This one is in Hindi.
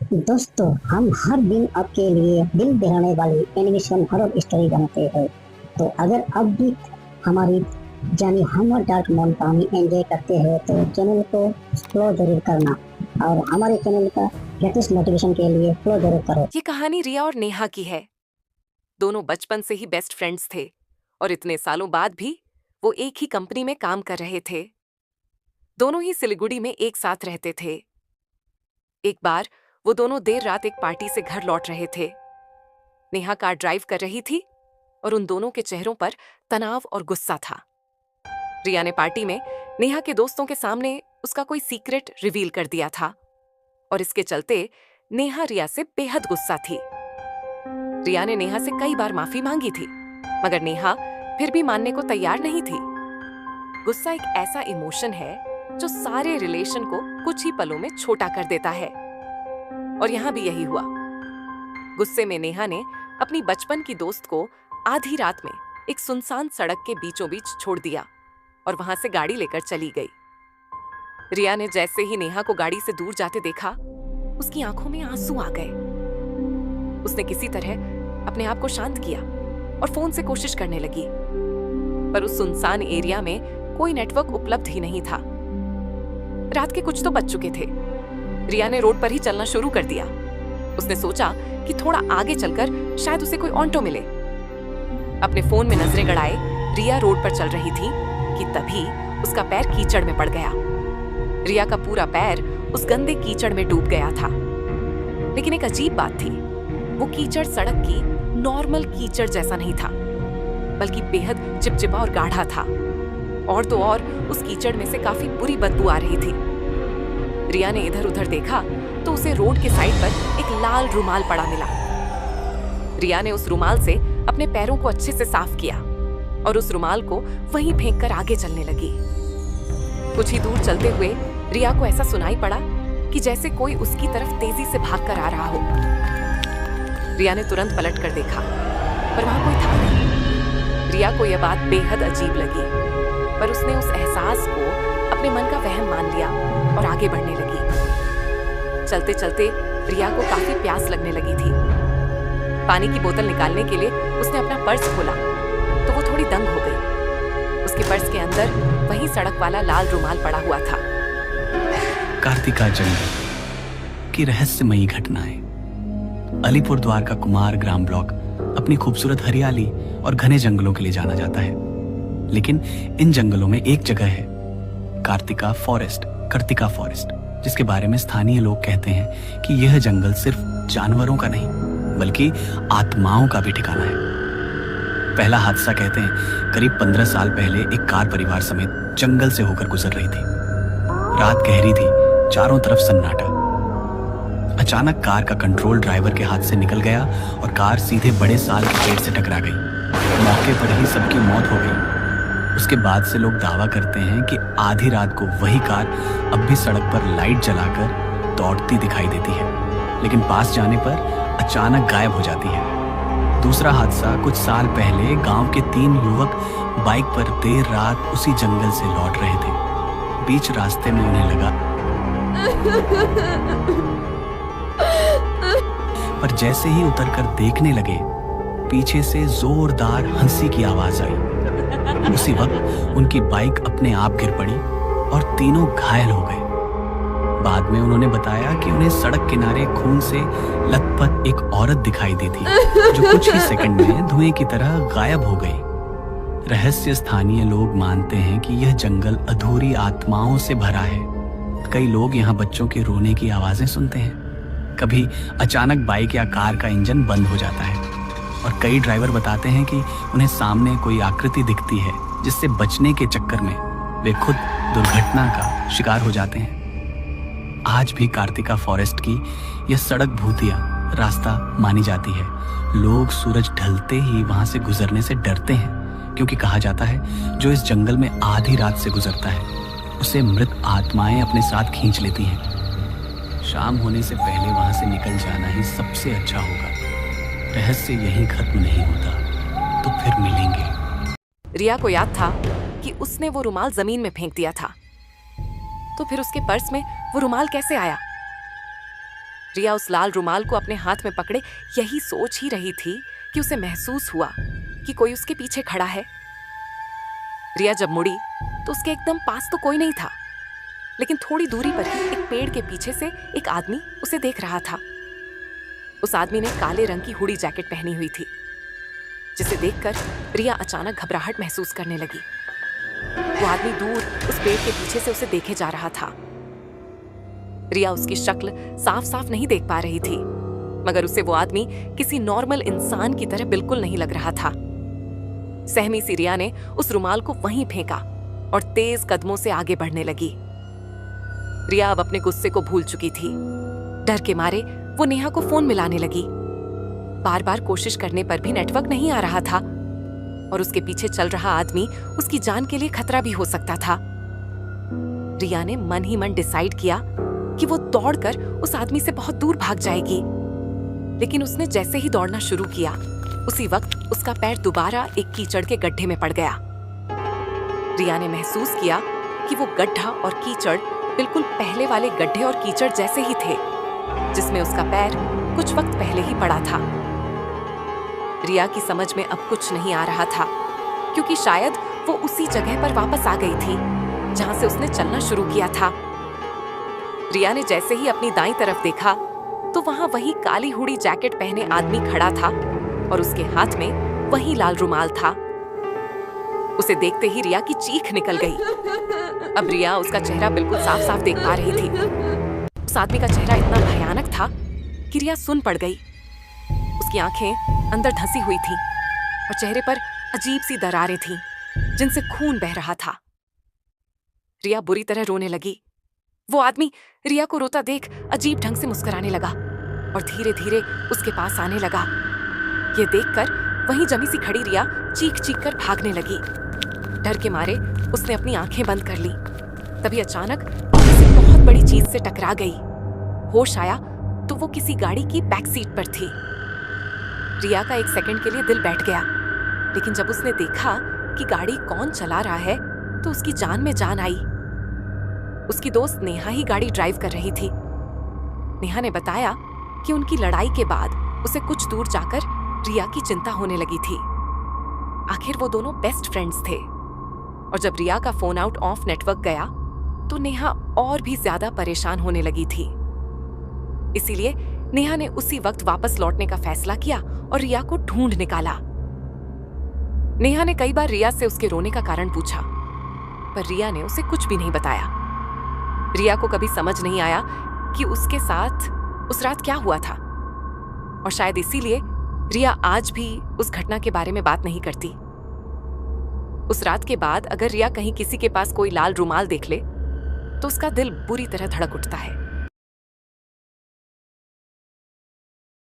दोस्तों, हम हर दिन आपके लिए दिल दहलाने वाली एनिमेशन हॉरर स्टोरी बनाते हैं। तो अगर आप भी हमारी जानी हमर डार्क मोन कहानी एंजॉय करते हैं तो चैनल को फॉलो जरूर करना और हमारे चैनल का लेटेस्ट नोटिफिकेशन के लिए फॉलो जरूर करो। ये कहानी रिया और नेहा की है। दोनों बचपन से ही बेस्ट फ्रेंड्स थे और इतने सालों बाद भी वो एक ही कंपनी में काम कर रहे थे। दोनों ही सिलीगुड़ी में एक साथ रहते थे। एक बार वो दोनों देर रात एक पार्टी से घर लौट रहे थे। नेहा कार ड्राइव कर रही थी और उन दोनों के चेहरों पर तनाव और गुस्सा था। रिया ने पार्टी में नेहा के दोस्तों के सामने उसका कोई सीक्रेट रिवील कर दिया था और इसके चलते नेहा रिया से बेहद गुस्सा थी। रिया ने नेहा से कई बार माफी मांगी थी, मगर नेहा फिर भी मानने को तैयार नहीं थी। गुस्सा एक ऐसा इमोशन है जो सारे रिलेशन को कुछ ही पलों में छोटा कर देता है, और यहाँ भी यही हुआ। गुस्से में नेहा ने अपनी बचपन की दोस्त को आधी रात में एक सुनसान सड़क के बीचों बीच छोड़ दिया और वहां से गाड़ी लेकर चली गई। रिया ने जैसे ही नेहा को गाड़ी से दूर जाते देखा, उसकी आंखों में आंसू आ गए। उसने किसी तरह अपने आप को शांत किया और फोन से कोशिश करने लगी, पर उस सुनसान एरिया में कोई नेटवर्क उपलब्ध ही नहीं था। रात के कुछ तो बज चुके थे। रिया ने रोड पर ही चलना शुरू कर दिया। उसने सोचा कि थोड़ा आगे चलकर शायद उसे कोई ऑटो मिले। अपने फोन में नजरें गड़ाए रिया रोड पर चल रही थी कि तभी उसका पैर कीचड़ में पड़ गया। रिया का पूरा पैर उस गंदे कीचड़ में डूब गया था। लेकिन एक अजीब बात थी, वो कीचड़ सड़क की नॉर्मल कीचड़ जैसा नहीं था, बल्कि बेहद चिपचिपा और गाढ़ा था। और तो और उस कीचड़ में से काफी बुरी बदबू आ रही थी। रिया ने इधर उधर देखा तो उसे रोड के साइड पर एक लाल रुमाल पड़ा मिला। रिया ने उस रुमाल से अपने पैरों को अच्छे से साफ किया और उस रुमाल को वहीं फेंककर आगे चलने लगी। कुछ ही दूर चलते हुए रिया को ऐसा सुनाई पड़ा कि जैसे कोई उसकी तरफ तेजी से भागकर आ रहा हो। रिया ने तुरंत पलट कर देखा, पर वहां कोई था नहीं। रिया को यह बात बेहद अजीब लगी, पर उसने उस एहसास को अपने मन का वहम मान लिया और आगे बढ़ने लगी। चलते चलते रिया को काफी प्यास लगने लगी थी। पानी की बोतल निकालने के लिए उसने अपना पर्स खोला तो वो थोड़ी दंग हो गई। उसके पर्स के अंदर वही सड़क वाला लाल रुमाल पड़ा हुआ था। कार्तिका जंगल की रहस्यमयी घटनाएं। अलीपुरद्वार का कुमार ग्राम ब्लॉक अपनी खूबसूरत हरियाली और घने जंगलों के लिए जाना जाता है, लेकिन इन जंगलों में एक जगह है, कार्तिका फॉरेस्ट, जिसके बारे में स्थानीय लोग कहते हैं कि यह जंगल सिर्फ जानवरों का नहीं बल्कि आत्माओं का भी ठिकाना है। पहला हादसा कहते हैं करीब 15 साल पहले एक कार परिवार समेत जंगल से होकर गुजर रही थी। रात गहरी थी, चारों तरफ सन्नाटा। अचानक कार का कंट्रोल ड्राइवर के हाथ से निकल गया और कार सीधे बड़े साल के पेड़ से टकरा गई। मौके पर ही सबकी मौत हो गई। उसके बाद से लोग दावा करते हैं कि आधी रात को वही कार अब भी सड़क पर लाइट जलाकर दौड़ती दिखाई देती है, लेकिन पास जाने पर अचानक गायब हो जाती है। दूसरा हादसा कुछ साल पहले गांव के 3 युवक बाइक पर देर रात उसी जंगल से लौट रहे थे। बीच रास्ते में उन्हें लगा, पर जैसे ही उतरकर देखने लगे, पीछे से जोरदार हंसी की आवाज आई। उसी वक्त उनकी बाइक अपने आप गिर पड़ी और तीनों घायल हो गए। बाद में उन्होंने बताया कि उन्हें सड़क किनारे खून से लथपथ एक औरत दिखाई दी थी, जो कुछ ही सेकंड में धुएं की तरह गायब हो गई। रहस्य स्थानीय लोग मानते हैं कि यह जंगल अधूरी आत्माओं से भरा है। कई लोग यहाँ बच्चों के रोने की आवाजें सुनते हैं। कभी अचानक बाइक या कार का इंजन बंद हो जाता है और कई ड्राइवर बताते हैं कि उन्हें सामने कोई आकृति दिखती है, जिससे बचने के चक्कर में वे खुद दुर्घटना का शिकार हो जाते हैं। आज भी कार्तिका फॉरेस्ट की यह सड़क भूतिया रास्ता मानी जाती है। लोग सूरज ढलते ही वहां से गुजरने से डरते हैं, क्योंकि कहा जाता है जो इस जंगल में आधी रात से गुजरता है उसे मृत आत्माएं अपने साथ खींच लेती हैं। शाम होने से पहले वहां से निकल जाना ही सबसे अच्छा होगा। रहस्य यहीं खत्म नहीं होता, तो फिर मिलेंगे। रिया को याद था कि उसने वो रुमाल जमीन में फेंक दिया था, तो फिर उसके पर्स में वो रुमाल कैसे आया? रिया उस लाल रुमाल को अपने हाथ में पकड़े यही सोच ही रही थी कि उसे महसूस हुआ कि कोई उसके पीछे खड़ा है। रिया जब मुड़ी तो उसके एकदम पास तो कोई नहीं था, लेकिन थोड़ी दूरी पर ही एक पेड़ के पीछे से एक आदमी उसे देख रहा था। उस आदमी ने काले रंग की हुडी जैकेट पहनी हुई थी, जिसे देखकर रिया अचानक घबराहट महसूस करने लगी। वो आदमी दूर उस पेड़ के पीछे से उसे देखे जा रहा था। रिया उसकी शक्ल साफ साफ नहीं देख पा रही थी, मगर उसे वो आदमी किसी नॉर्मल इंसान की तरह बिल्कुल नहीं लग रहा था। सहमी सी रिया ने उस रुमाल को वहीं फेंका और तेज कदमों से आगे बढ़ने लगी। रिया अब अपने गुस्से को भूल चुकी थी। डर के मारे वो नेहा को फोन मिलाने लगी। बार बार कोशिश करने पर भी नेटवर्क नहीं आ रहा था और उसके पीछे चल रहा आदमी उसकी जान के लिए खतरा भी हो सकता था। रिया ने मन ही मन डिसाइड किया कि वो दौड़कर उस आदमी से बहुत दूर भाग जाएगी। लेकिन उसने जैसे ही दौड़ना शुरू किया, उसी वक्त उसका पैर दोबारा एक कीचड़ के गड्ढे में पड़ गया। रिया ने महसूस किया कि वो गड्ढा और कीचड़ बिल्कुल पहले वाले गड्ढे और कीचड़ जैसे ही थे, जिसमें उसका पैर कुछ वक्त पहले ही पड़ा था। रिया की समझ में अब कुछ नहीं आ रहा था, क्योंकि शायद वो उसी जगह पर वापस आ गई थी जहां से उसने चलना शुरू किया था। रिया ने जैसे ही अपनी दाईं तरफ देखा तो वहां वही काली हुडी जैकेट पहने आदमी खड़ा था और उसके हाथ में वही लाल रुमाल था। उसे देखते ही रिया की चीख निकल गई। अब रिया उसका चेहरा बिल्कुल साफ साफ देख पा रही थी। उस आदमी का चेहरा इतना भयानक था कि रिया सुन पड़ गई। उसकी आंखें अंदर धंसी हुई थीं और चेहरे पर अजीब सी दरारें थीं, जिनसे खून बह रहा था। रिया बुरी तरह रोने लगी। वो आदमी रिया को रोता देख अजीब ढंग से मुस्कुराने लगा और धीरे धीरे उसके पास आने लगा। ये देखकर वहीं जमी सी खड़ी रिया चीख चीख कर भागने लगी। डर के मारे उसने अपनी आंखें बंद कर ली। तभी अचानक वो किसी बहुत बड़ी चीज से टकरा गई। होश आया तो वो किसी गाड़ी की बैक सीट पर थी। रिया का एक सेकंड के लिए दिल बैठ गया, लेकिन जब उसने देखा कि गाड़ी कौन चला रहा है तो उसकी जान में जान आई। उसकी दोस्त नेहा ही गाड़ी ड्राइव कर रही थी। नेहा ने बताया कि उनकी लड़ाई के बाद उसे कुछ दूर जाकर रिया की चिंता होने लगी थी। आखिर वो दोनों बेस्ट फ्रेंड्स थे और जब रिया का फोन आउट ऑफ नेटवर्क गया तो नेहा और भी ज्यादा परेशान होने लगी थी। इसीलिए नेहा ने उसी वक्त वापस लौटने का फैसला किया और रिया को ढूंढ निकाला। नेहा ने कई बार रिया से उसके रोने का कारण पूछा, पर रिया ने उसे कुछ भी नहीं बताया। रिया को कभी समझ नहीं आया कि उसके साथ उस रात क्या हुआ था और शायद इसीलिए रिया आज भी उस घटना के बारे में बात नहीं करती। उस रात के बाद अगर रिया कहीं किसी के पास कोई लाल रुमाल देख ले तो उसका दिल बुरी तरह धड़क उठता है।